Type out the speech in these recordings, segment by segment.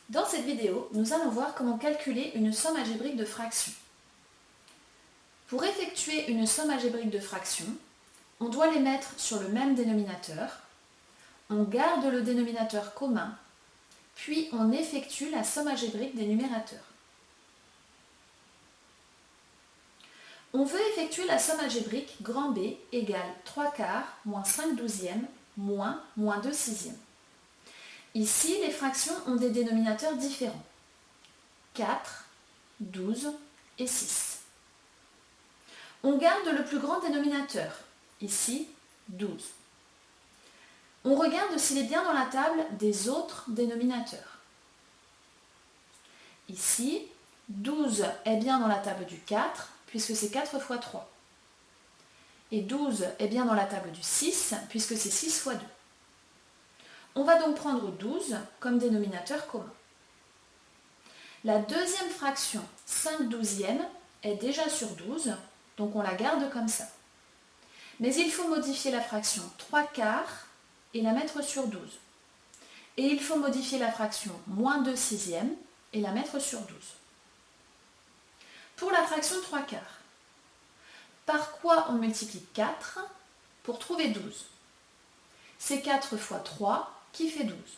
Dans cette vidéo, nous allons voir comment calculer une somme algébrique de fractions. Pour effectuer une somme algébrique de fractions, on doit les mettre sur le même dénominateur, on garde le dénominateur commun, puis on effectue la somme algébrique des numérateurs. On veut effectuer la somme algébrique grand B égale 3/4 moins 5/12 moins -2/6. Ici, les fractions ont des dénominateurs différents. 4, 12 et 6. On garde le plus grand dénominateur, ici 12. On regarde s'il est bien dans la table des autres dénominateurs. Ici, 12 est bien dans la table du 4, puisque c'est 4 fois 3. Et 12 est bien dans la table du 6, puisque c'est 6 fois 2. On va donc prendre 12 comme dénominateur commun. La deuxième fraction, 5/12, est déjà sur 12, donc on la garde comme ça. Mais il faut modifier la fraction 3/4 et la mettre sur 12. Et il faut modifier la fraction -2/6 et la mettre sur 12. Pour la fraction 3/4, par quoi on multiplie 4 pour trouver 12? C'est 4 fois 3 qui fait 12.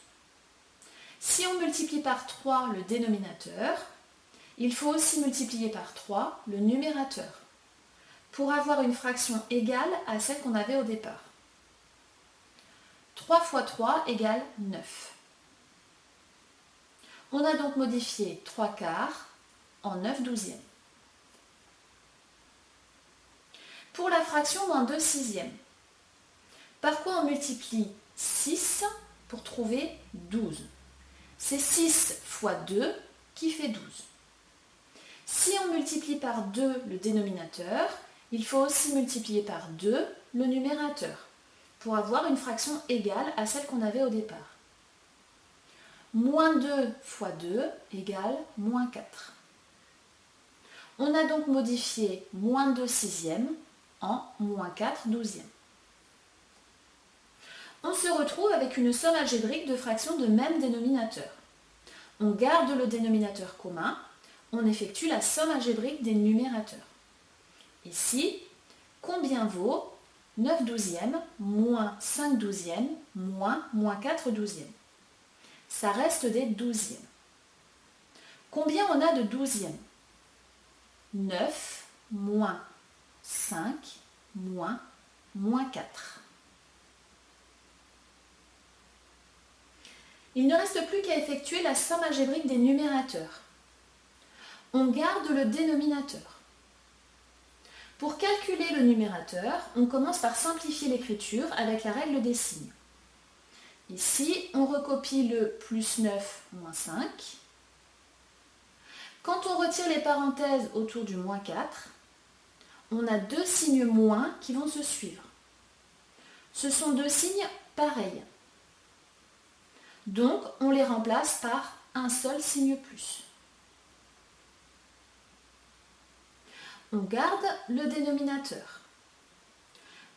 Si on multiplie par 3 le dénominateur, il faut aussi multiplier par 3 le numérateur pour avoir une fraction égale à celle qu'on avait au départ. 3 fois 3 égale 9. On a donc modifié 3/4 en 9/12. Pour la fraction -2/6, par quoi on multiplie 6 pour trouver 12? C'est 6 fois 2 qui fait 12. Si on multiplie par 2 le dénominateur, il faut aussi multiplier par 2 le numérateur pour avoir une fraction égale à celle qu'on avait au départ. -2 fois 2 égale -4. On a donc modifié -2/6 en -4/12. On se retrouve avec une somme algébrique de fractions de même dénominateur. On garde le dénominateur commun, on effectue la somme algébrique des numérateurs. Ici, combien vaut 9/12 moins 5/12 moins -4/12? Ça reste des douzièmes. Combien on a de douzièmes? 9 moins 5 moins -4. Il ne reste plus qu'à effectuer la somme algébrique des numérateurs. On garde le dénominateur. Pour calculer le numérateur, on commence par simplifier l'écriture avec la règle des signes. Ici, on recopie le +9 moins 5. Quand on retire les parenthèses autour du -4, on a deux signes moins qui vont se suivre. Ce sont deux signes pareils. Donc, on les remplace par un seul signe plus. On garde le dénominateur.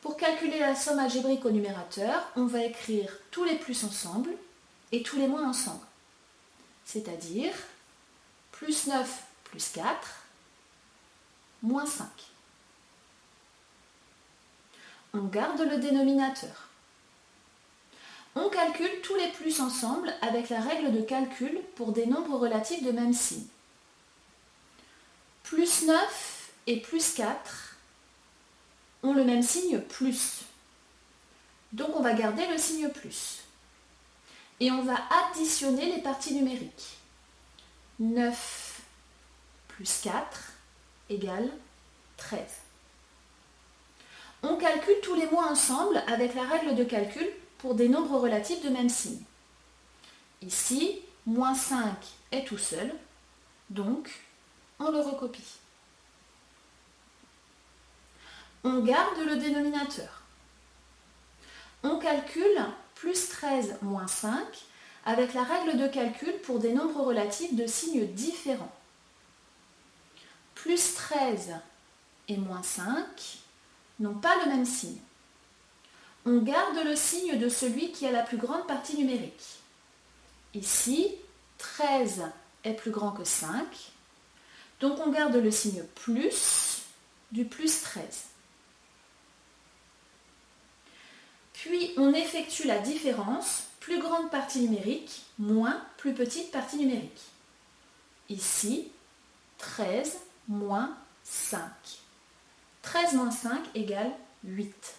Pour calculer la somme algébrique au numérateur, on va écrire tous les plus ensemble et tous les moins ensemble. C'est-à-dire +9 plus 4, moins 5. On garde le dénominateur. On calcule tous les plus ensemble avec la règle de calcul pour des nombres relatifs de même signe. +9 et +4 ont le même signe plus. Donc on va garder le signe plus. Et on va additionner les parties numériques. 9 plus 4 égale 13. On calcule tous les moins ensemble avec la règle de calcul pour des nombres relatifs de même signe. Ici, -5 est tout seul, donc on le recopie. On garde le dénominateur. On calcule +13 moins 5 avec la règle de calcul pour des nombres relatifs de signes différents. +13 et -5 n'ont pas le même signe. On garde le signe de celui qui a la plus grande partie numérique. Ici, 13 est plus grand que 5. Donc on garde le signe plus du plus 13. Puis on effectue la différence, plus grande partie numérique, moins plus petite partie numérique. Ici, 13 moins 5. 13 moins 5 égale 8.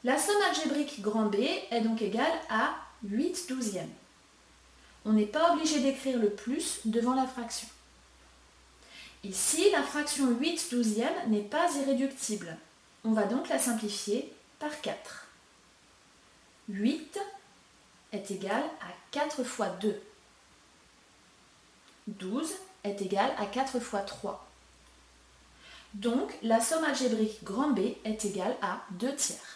La somme algébrique grand B est donc égale à 8 douzièmes. On n'est pas obligé d'écrire le plus devant la fraction. Ici, la fraction 8 douzièmes n'est pas irréductible. On va donc la simplifier par 4. 8 est égal à 4 fois 2. 12 est égal à 4 fois 3. Donc, la somme algébrique grand B est égale à 2 tiers.